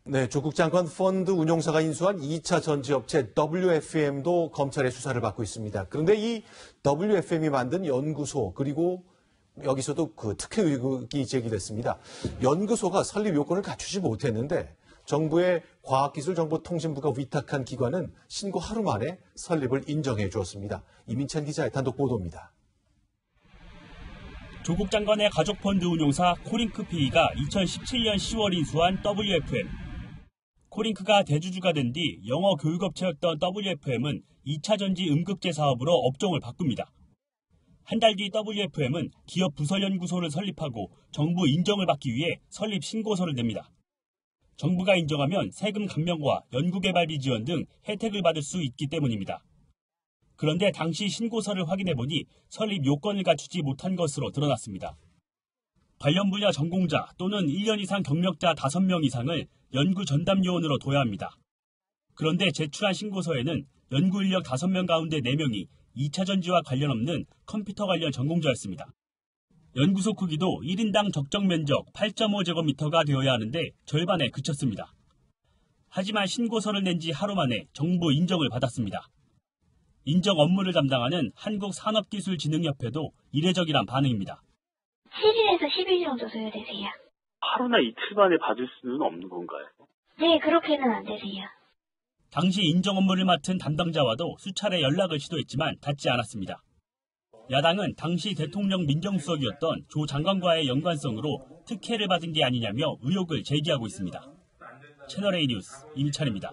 네, 조국 장관 펀드 운용사가 인수한 2차 전지업체 WFM도 검찰의 수사를 받고 있습니다. 그런데 이 WFM이 만든 연구소 그리고 여기서도 그 특혜 의혹이 제기됐습니다. 연구소가 설립 요건을 갖추지 못했는데 정부의 과학기술정보통신부가 위탁한 기관은 신고 하루 만에 설립을 인정해 주었습니다. 이민찬 기자의 단독 보도입니다. 조국 장관의 가족펀드 운용사 코링크PE가 2017년 10월 인수한 WFM. 코링크가 대주주가 된 뒤 영어 교육업체였던 WFM은 2차 전지 음극재 사업으로 업종을 바꿉니다. 한 달 뒤 WFM은 기업 부설연구소를 설립하고 정부 인정을 받기 위해 설립 신고서를 냅니다. 정부가 인정하면 세금 감면과 연구개발비 지원 등 혜택을 받을 수 있기 때문입니다. 그런데 당시 신고서를 확인해보니 설립 요건을 갖추지 못한 것으로 드러났습니다. 관련 분야 전공자 또는 1년 이상 경력자 5명 이상을 연구 전담 요원으로 둬야 합니다. 그런데 제출한 신고서에는 연구 인력 5명 가운데 4명이 2차 전지와 관련 없는 컴퓨터 관련 전공자였습니다. 연구소 크기도 1인당 적정 면적 8.5제곱미터가 되어야 하는데 절반에 그쳤습니다. 하지만 신고서를 낸 지 하루 만에 정부 인정을 받았습니다. 인정 업무를 담당하는 한국산업기술진흥협회도 이례적이란 반응입니다. 7일에서 10일 정도 소요되세요. 하루나 이틀 만에 받을 수는 없는 건가요? 네, 그렇게는 안 되세요. 당시 인정 업무를 맡은 담당자와도 수차례 연락을 시도했지만 닿지 않았습니다. 야당은 당시 대통령 민정수석이었던 조 장관과의 연관성으로 특혜를 받은 게 아니냐며 의혹을 제기하고 있습니다. 채널A 뉴스 임찬입니다.